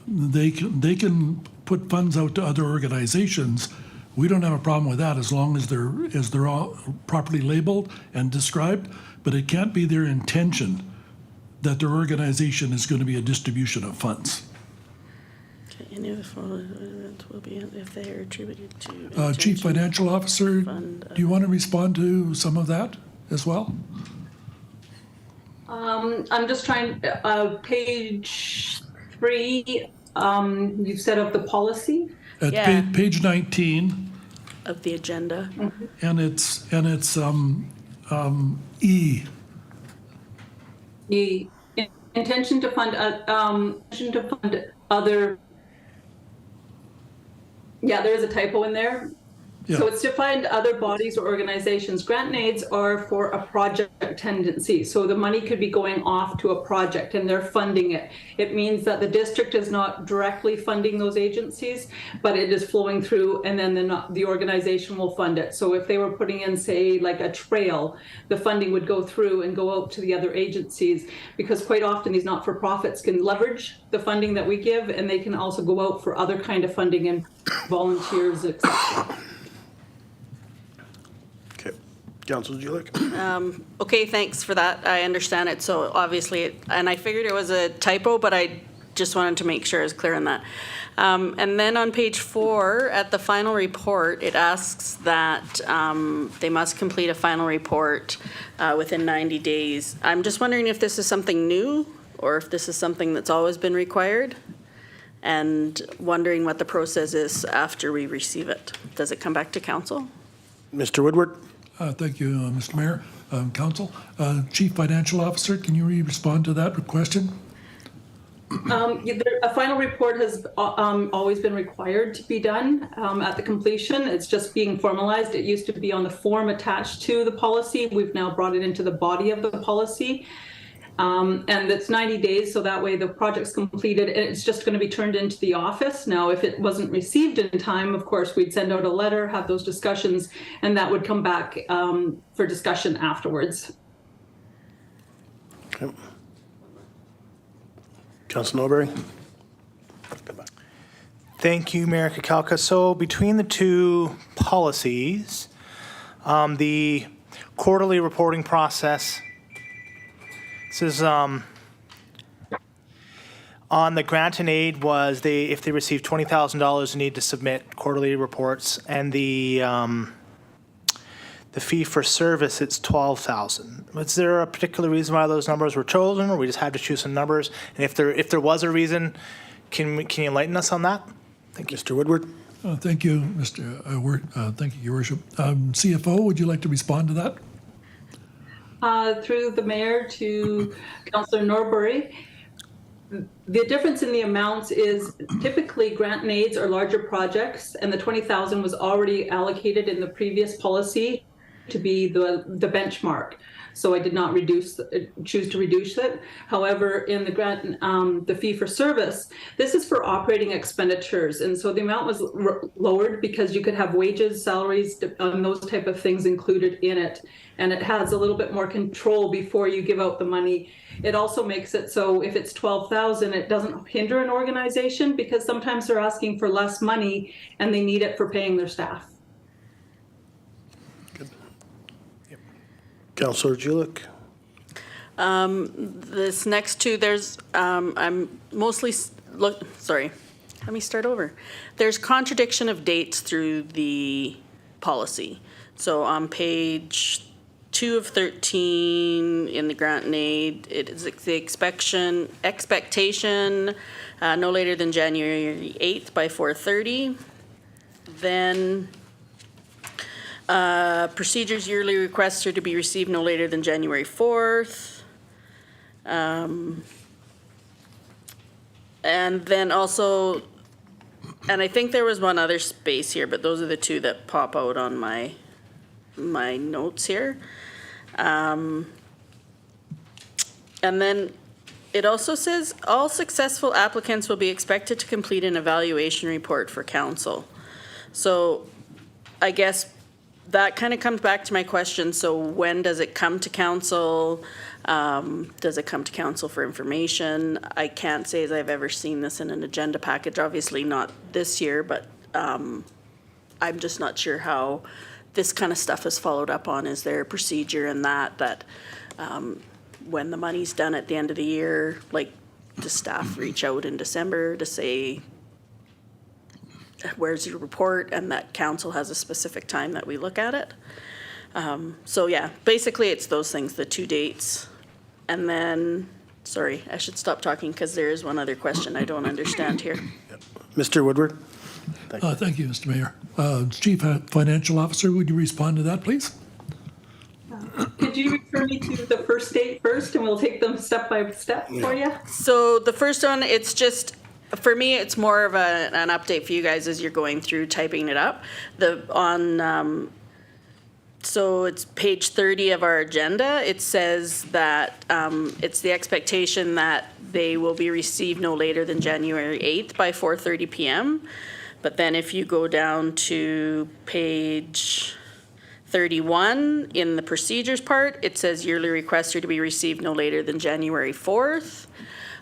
they can put funds out to other organizations. We don't have a problem with that as long as they're all properly labeled and described, but it can't be their intention that their organization is going to be a distribution of funds. Okay, any of the following events will be if they are attributed to. Chief Financial Officer, do you want to respond to some of that as well? I'm just trying, page 3, you've set up the policy. At Yeah. page 19, Of the agenda. and it's E. The intention to fund other. Yeah, there is a typo in there. So it's to find other bodies or organizations. Grant and aids are for a project tendency. So the money could be going off to a project and they're funding it. It means that the district is not directly funding those agencies, but it is flowing through, and then the organization will fund it. So if they were putting in, say, like a trail, the funding would go through and go out to the other agencies, because quite often these not-for-profits can leverage the funding that we give, and they can also go out for other kind of funding and volunteers, etc. Okay. Council, would you like? Okay, thanks for that. I understand it. So obviously, and I figured it was a typo, but I just wanted to make sure I was clear on that. And then on page 4, at the final report, it asks that they must complete a final report within 90 days. I'm just wondering if this is something new or if this is something that's always been required, and wondering what the process is after we receive it. Does it come back to council? Mr. Woodward? Thank you, Mr. Mayor, Council. Chief Financial Officer, can you respond to that question? A final report has always been required to be done at the completion. It's just being formalized. It used to be on the form attached to the policy. We've now brought it into the body of the policy. And it's 90 days, so that way the project's completed and it's just going to be turned into the office. Now, if it wasn't received in time, of course, we'd send out a letter, have those discussions, and that would come back for discussion afterwards. Okay. Council Norbury? Thank you, Mayor Kakalka. So between the two policies, the quarterly reporting process, this is on the grant and aid was if they receive $20,000, they need to submit quarterly reports, and the fee for service, it's $12,000. Was there a particular reason why those numbers were chosen, or we just had to choose some numbers? And if there was a reason, can you enlighten us on that? Thank you. Mr. Woodward? Thank you, thank you, Your Worship. CFO, would you like to respond to that? Through the mayor to Councillor Norbury. The difference in the amounts is typically grant and aids are larger projects, and the $20,000 was already allocated in the previous policy to be the benchmark. So I did not choose to reduce it. However, in the grant, the fee for service, this is for operating expenditures. And so the amount was lowered because you could have wages, salaries, and those type of things included in it. And it has a little bit more control before you give out the money. It also makes it so if it's $12,000, it doesn't hinder an organization, because sometimes they're asking for less money and they need it for paying their staff. Councillor Julik? This next two, there's, I'm mostly, sorry, let me start over. There's contradiction of dates through the policy. So on page 2 of 13 in the grant and aid, it is the expectation no later than January 8th by 4:30. Then procedures yearly requests are to be received no later than January 4th. And then also, and I think there was one other space here, but those are the two that pop out on my notes here. And then it also says all successful applicants will be expected to complete an evaluation report for council. So I guess that kind of comes back to my question. So when does it come to council? Does it come to council for information? I can't say as I've ever seen this in an agenda package, obviously not this year, but I'm just not sure how this kind of stuff is followed up on. Is there a procedure in that when the money's done at the end of the year, like, does staff reach out in December to say, where's your report, and that council has a specific time that we look at it? So yeah, basically it's those things, the two dates. And then, sorry, I should stop talking because there is one other question I don't understand here. Mr. Woodward? Thank you, Mr. Mayor. Chief Financial Officer, would you respond to that, please? Could you refer me to the first date first, and we'll take them step by step for you? So the first one, it's just for me, it's more of an update for you guys as you're going through typing it up. So it's page 30 of our agenda. It says that it's the expectation that they will be received no later than January 8th by 4:30 p.m. But then if you go down to page 31 in the procedures part, it says yearly requests are to be received no later than January 4th.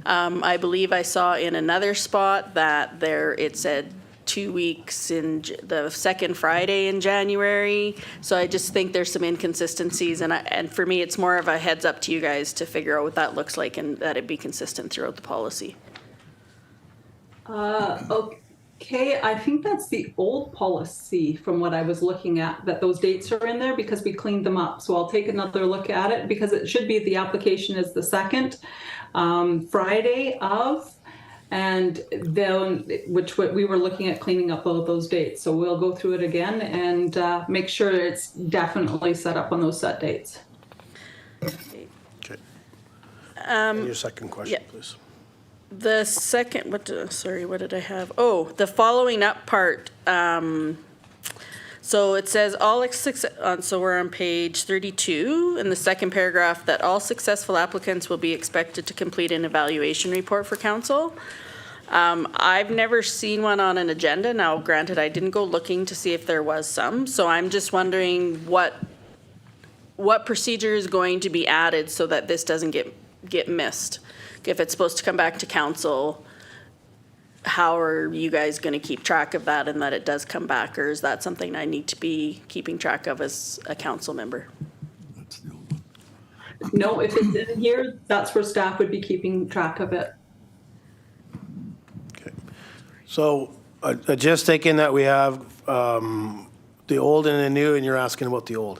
I believe I saw in another spot that it said 2 weeks in the second Friday in January. So I just think there's some inconsistencies, and for me, it's more of a heads up to you guys to figure out what that looks like and that it be consistent throughout the policy. Okay, I think that's the old policy from what I was looking at, that those dates are in there because we cleaned them up. So I'll take another look at it because it should be the application is the second Friday of, and then we were looking at cleaning up all of those dates. So we'll go through it again and make sure it's definitely set up on those set dates. Okay. And your second question, please. The second, what did I have? Oh, the following up part. So it says so we're on page 32 in the second paragraph that all successful applicants will be expected to complete an evaluation report for council. I've never seen one on an agenda. Now, granted, I didn't go looking to see if there was some. So I'm just wondering what procedure is going to be added so that this doesn't get missed. If it's supposed to come back to council, how are you guys going to keep track of that and that it does come back? Or is that something I need to be keeping track of as a council member? No, if it's in here, that's where staff would be keeping track of it. Okay. So just thinking that we have the old and the new, and you're asking about the old.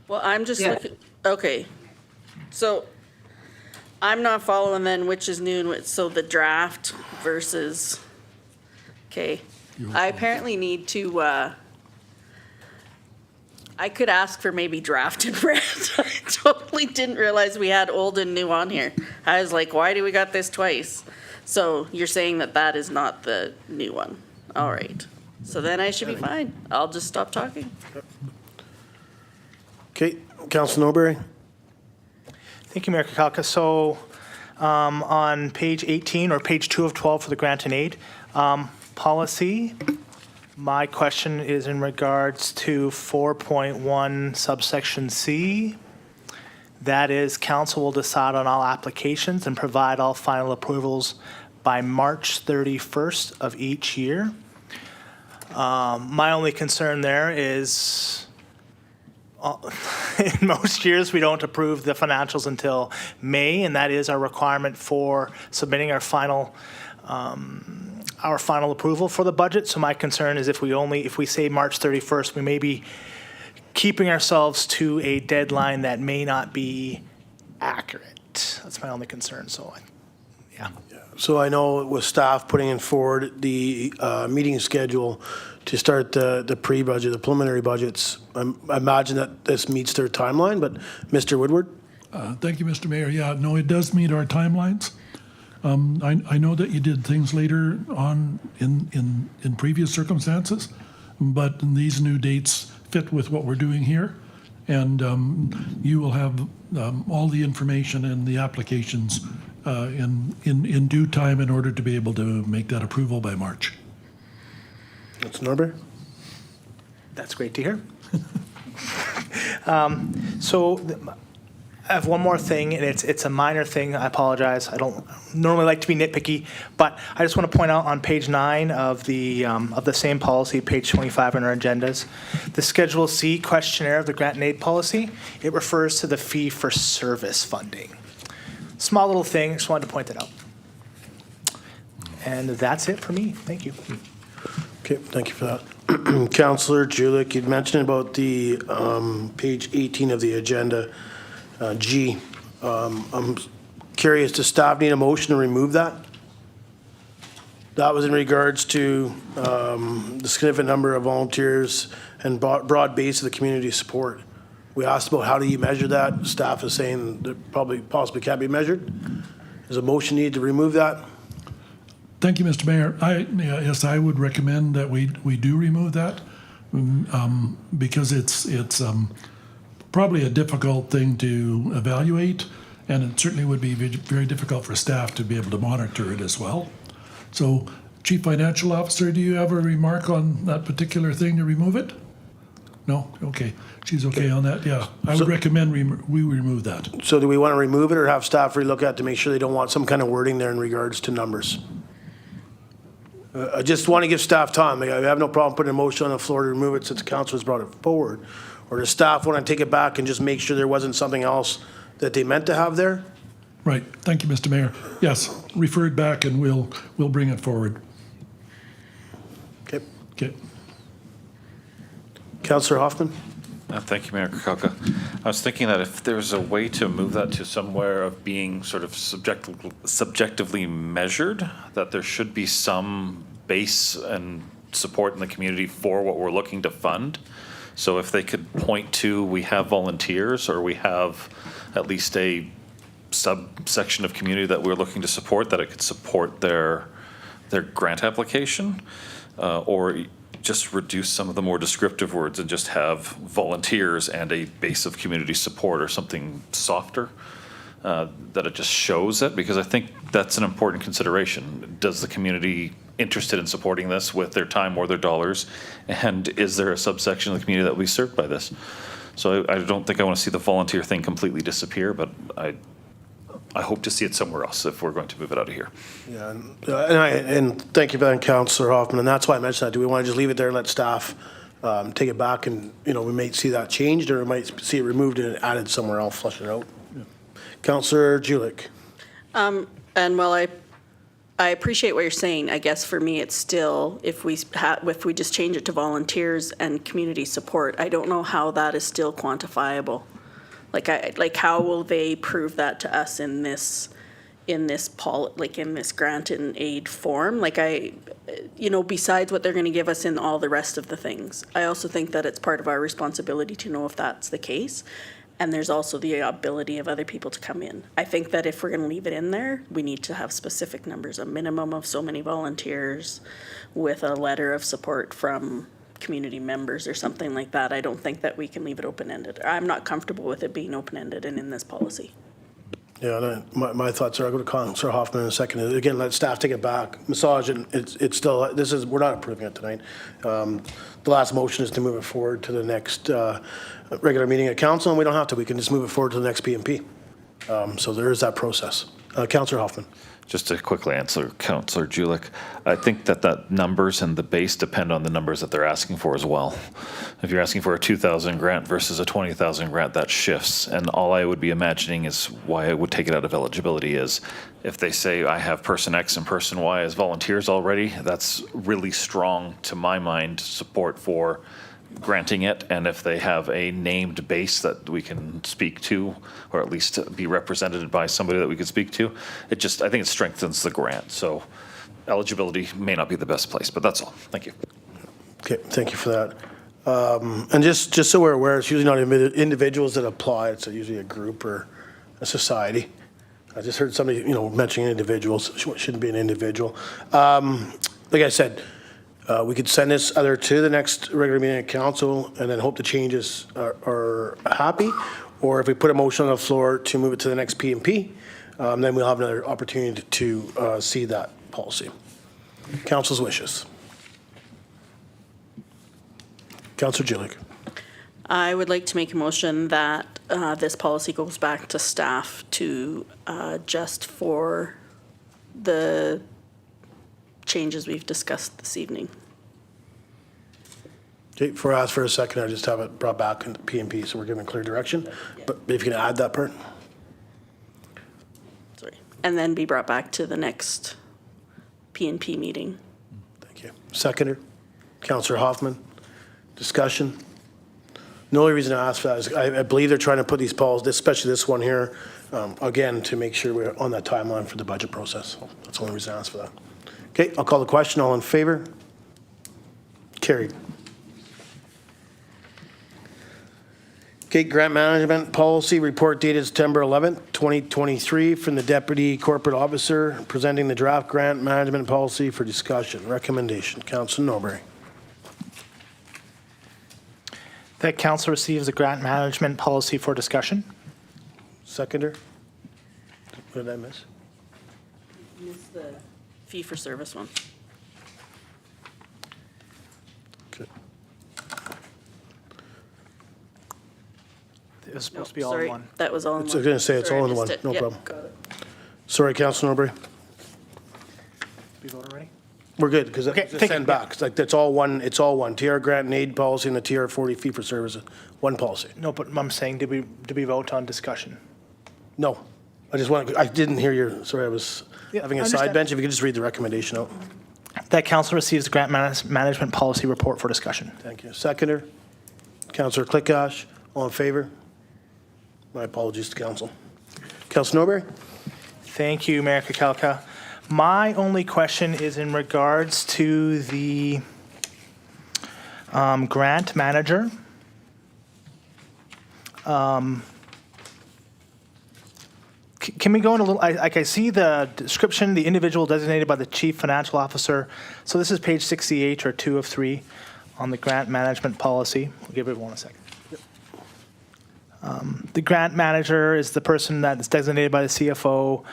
Well, I'm just looking, okay. So I'm not following then which is new and which, so the draft versus, okay. I apparently need to, I could ask for maybe draft and red. I totally didn't realize we had old and new on here. I was like, why do we got this twice? So you're saying that is not the new one. All right. So then I should be fine. I'll just stop talking. Okay, Councilor Norbury. Thank you, Mayor Kakalka. So on page 18 or page 2 of 12 for the grant and aid policy, my question is in regards to 4.1 subsection C. That is, council will decide on all applications and provide all final approvals by March 31st of each year. My only concern there is in most years, we don't approve the financials until May, and that is our requirement for submitting our final approval for the budget. So my concern is if we say March 31st, we may be keeping ourselves to a deadline that may not be accurate. That's my only concern. So, yeah. So I know with staff putting in forward the meeting schedule to start the pre-budget, the preliminary budgets, I imagine that this meets their timeline, but Mr. Woodward? Thank you, Mr. Mayor. Yeah, no, it does meet our timelines. I know that you did things later on in previous circumstances, but these new dates fit with what we're doing here. And you will have all the information and the applications in due time in order to be able to make that approval by March. Councilor Norbury? That's great to hear. So I have one more thing, and it's a minor thing. I apologize. I don't normally like to be nitpicky, but I just want to point out on page 9 of the same policy, page 25 in our agendas, the Schedule C questionnaire of the grant and aid policy, it refers to the fee for service funding. Small little thing, just wanted to point that out. And that's it for me. Thank you. Okay, thank you for that. Councillor Julik, you'd mentioned about the page 18 of the agenda, G. I'm curious, does staff need a motion to remove that? That was in regards to the significant number of volunteers and broad base of the community support. We asked about how do you measure that. Staff is saying that possibly can't be measured. Is a motion needed to remove that? Thank you, Mr. Mayor. Yes, I would recommend that we do remove that because it's probably a difficult thing to evaluate, and it certainly would be very difficult for staff to be able to monitor it as well. So, Chief Financial Officer, do you have a remark on that particular thing to remove it? No? Okay. She's okay on that? Yeah. I would recommend we remove that. So do we want to remove it or have staff relook at it to make sure they don't want some kind of wording there in regards to numbers? I just want to give staff time. I have no problem putting a motion on the floor to remove it since the council has brought it forward. Or does staff want to take it back and just make sure there wasn't something else that they meant to have there? Right. Thank you, Mr. Mayor. Yes, refer it back and we'll bring it forward. Okay. Okay. Councillor Hoffman? Thank you, Mayor Kukalka. I was thinking that if there's a way to move that to somewhere of being sort of subjectively measured, that there should be some base and support in the community for what we're looking to fund. So if they could point to, we have volunteers, or we have at least a subsection of community that we're looking to support, that it could support their grant application, or just reduce some of the more descriptive words and just have volunteers and a base of community support or something softer, that it just shows it, because I think that's an important consideration. Does the community interested in supporting this with their time or their dollars? And is there a subsection of the community that will be served by this? So I don't think I want to see the volunteer thing completely disappear, but I hope to see it somewhere else if we're going to move it out of here. Yeah, and thank you for that, Councillor Hoffman, and that's why I mentioned that. Do we want to just leave it there and let staff take it back, and, we might see that changed, or we might see it removed and added somewhere else, flush it out? Yeah. Councillor Julik. And while I appreciate what you're saying, I guess for me, it's still, if we just change it to volunteers and community support, I don't know how that is still quantifiable. Like how will they prove that to us in this grant and aid form? Besides what they're going to give us in all the rest of the things. I also think that it's part of our responsibility to know if that's the case. And there's also the ability of other people to come in. I think that if we're going to leave it in there, we need to have specific numbers, a minimum of so many volunteers with a letter of support from community members or something like that. I don't think that we can leave it open-ended. I'm not comfortable with it being open-ended and in this policy. Yeah, my thoughts are, I'll go to Councillor Hoffman in a second. Again, let staff take it back, massage it. It's still, we're not approving it tonight. The last motion is to move it forward to the next regular meeting of council, and we don't have to. We can just move it forward to the next PMP. So there is that process. Councillor Hoffman. Just to quickly answer Councillor Julik, I think that numbers and the base depend on the numbers that they're asking for as well. If you're asking for a 2,000 grant versus a 20,000 grant, that shifts. And all I would be imagining is why I would take it out of eligibility is if they say I have person X and person Y as volunteers already, that's really strong, to my mind, support for granting it. And if they have a named base that we can speak to, or at least be represented by somebody that we could speak to, I think it strengthens the grant. So eligibility may not be the best place, but that's all. Thank you. Okay, thank you for that. And just so we're aware, it's usually not individuals that apply. It's usually a group or a society. I just heard somebody, mentioning individuals. It shouldn't be an individual. Like I said, we could send this either to the next regular meeting of council and then hope the changes are happy, or if we put a motion on the floor to move it to the next PMP, then we'll have another opportunity to see that policy. Council's wishes. Councillor Julik. I would like to make a motion that this policy goes back to staff to adjust for the changes we've discussed this evening. Okay, before I ask for a second, I just have it brought back into PMP, so we're giving clear direction. But if you can add that part. Sorry. And then be brought back to the next PNP meeting. Thank you. Seconder, Councillor Hoffman. Discussion. The only reason I ask for that is I believe they're trying to put these policies, especially this one here, again, to make sure we're on that timeline for the budget process. So that's the only reason I asked for that. Okay, I'll call the question. All in favor? Carried. Okay, grant management policy report dated September 11th, 2023, from the Deputy Corporate Officer presenting the draft grant management policy for discussion. Recommendation, Councilor Norbury. That council receives the grant management policy for discussion. Seconder? What did I miss? Missed the fee-for-service one. Okay. It was supposed Nope, to be all in sorry, one. that was all in I one. was going to say it's Sorry, all I in one. missed it. No Yep, problem. got it. Sorry, Councilor Norbury. We vote already? We're good, because Okay, it's thank you. send back. It's like, it's all one, TR grant and aid policy and the TR 40 fee for service, one policy. No, but I'm saying, did we vote on discussion? No. I didn't hear your, sorry, I was Yeah, having I a side understand. bench. If you could just read the recommendation out. That council receives the grant management policy report for discussion. Thank you. Seconder, Councillor Clickash, all in favor? My apologies to council. Councillor Norbury? Thank you, Mayor Kukalka. My only question is in regards to the grant manager. Can we go in a little, I see the description, the individual designated by the chief financial officer. So this is page 68 or 2 of 3 on the grant management policy. We'll give everyone a second. The grant manager is the person that is designated by the CFO.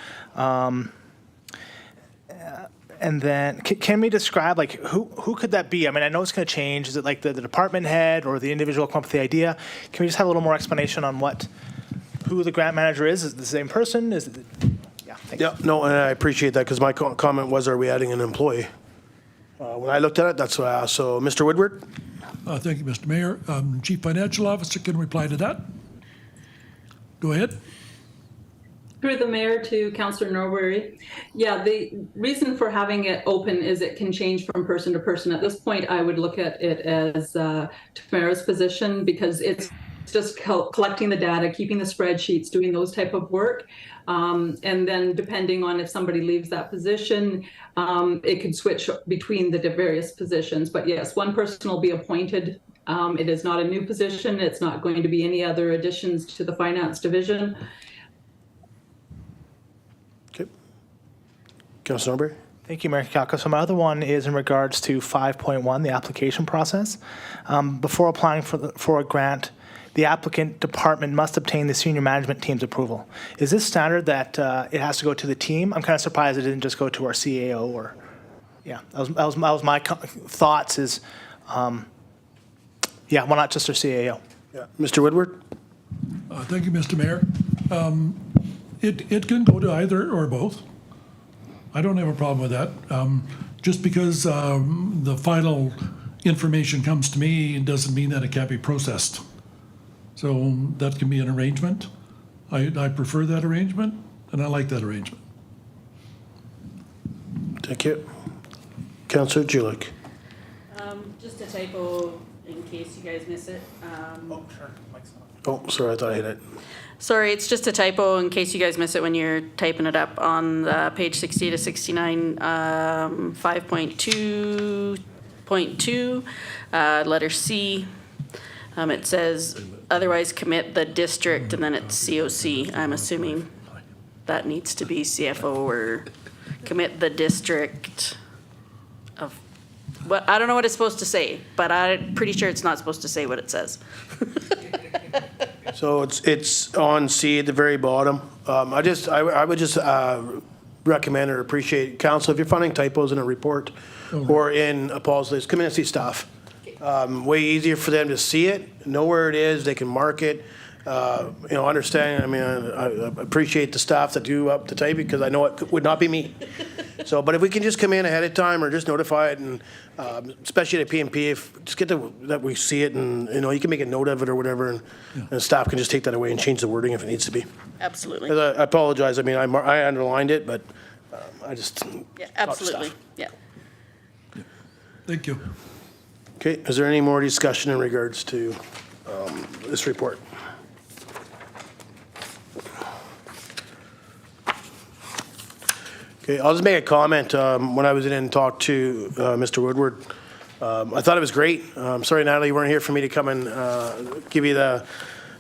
And then, can we describe, like, who could that be? I mean, I know it's going to change. Is it like the department head or the individual come up with the idea? Can we just have a little more explanation on who the grant manager is? Is it the same person? Is it, yeah, thank you. Yeah, no, and I appreciate that, because my comment was, are we adding an employee? When I looked at it, that's what I asked. So, Mr. Woodward? Thank you, Mr. Mayor. Chief Financial Officer can reply to that. Go ahead. Through the mayor to Councillor Norbury. Yeah, the reason for having it open is it can change from person to person. At this point, I would look at it as Tamara's position, because it's just collecting the data, keeping the spreadsheets, doing those type of work. And then depending on if somebody leaves that position, it could switch between the various positions. But yes, one person will be appointed. It is not a new position. It's not going to be any other additions to the finance division. Okay. Councillor Norbury? Thank you, Mayor Kukalka. So my other one is in regards to 5.1, the application process. Before applying for a grant, the applicant department must obtain the senior management team's approval. Is this standard that it has to go to the team? I'm kind of surprised it didn't just go to our CAO or, yeah, that was my thoughts is, yeah, why not just our CAO? Yeah. Mr. Woodward? Thank you, Mr. Mayor. It can go to either or both. I don't have a problem with that. Just because the final information comes to me, it doesn't mean that it can't be processed. So that can be an arrangement. I prefer that arrangement, and I like that arrangement. Thank you. Councillor Julik? Just a typo in case you guys miss it. Oh, sure. Mike's not. Oh, sorry, I thought I hit it. Sorry, it's just a typo in case you guys miss it when you're typing it up on page 60 to 69, 5.2.2, letter C. It says otherwise commit the district, and then it's COC. I'm assuming that needs to be CFO or commit the district of, what, I don't know what it's supposed to say, but I'm pretty sure it's not supposed to say what it says. So it's on C at the very bottom. I would just recommend or appreciate, council, if you're finding typos in a report or in a policy, just come in and see staff. Way easier for them to see it, know where it is, they can mark it. Understand, I mean, I appreciate the staff that do up the type, because I know it would not be me. So, but if we can just come in ahead of time or just notify it, and especially at PMP, if just get that we see it, and you can make a note of it or whatever, and staff can just take that away and change the wording if it needs to be. Absolutely. I apologize. I mean, I underlined it, but I just Yeah, talked to absolutely. staff. Yeah. Thank you. Okay, is there any more discussion in regards to this report? Okay, I'll just make a comment. When I was in and talked to Mr. Woodward, I thought it was great. Sorry, Natalie, you weren't here for me to come and give you the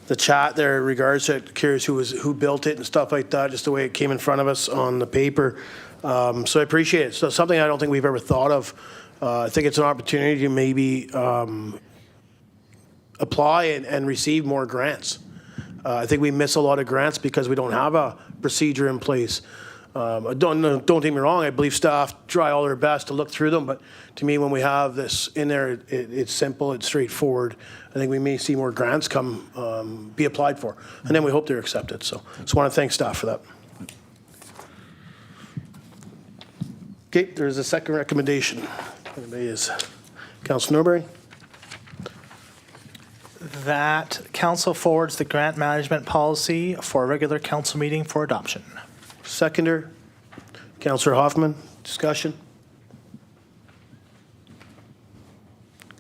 the chat there in regards to it, curious who built it and stuff like that, just the way it came in front of us on the paper. So I appreciate it. So something I don't think we've ever thought of. I think it's an opportunity to maybe apply and receive more grants. I think we miss a lot of grants because we don't have a procedure in place. Don't get me wrong, I believe staff try all their best to look through them, but to me, when we have this in there, it's simple, it's straightforward. I think we may see more grants be applied for, and then we hope they're accepted. So just want to thank staff for that. Okay, there's a second recommendation. Anybody is Councilor Norbury? That council forwards the grant management policy for a regular council meeting for adoption. Seconder, Councillor Hoffman, discussion?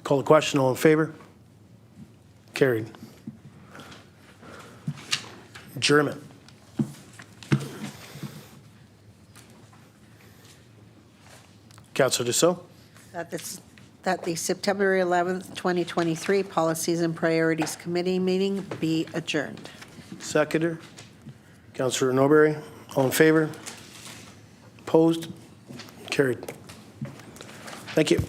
Call the question, all in favor? Carried. Adjournment. Councillor Dussault? That the September 11th, 2023 Policies and Priorities Committee meeting be adjourned. Seconder, Councillor Norbury, all in favor? Opposed? Carried. Thank you.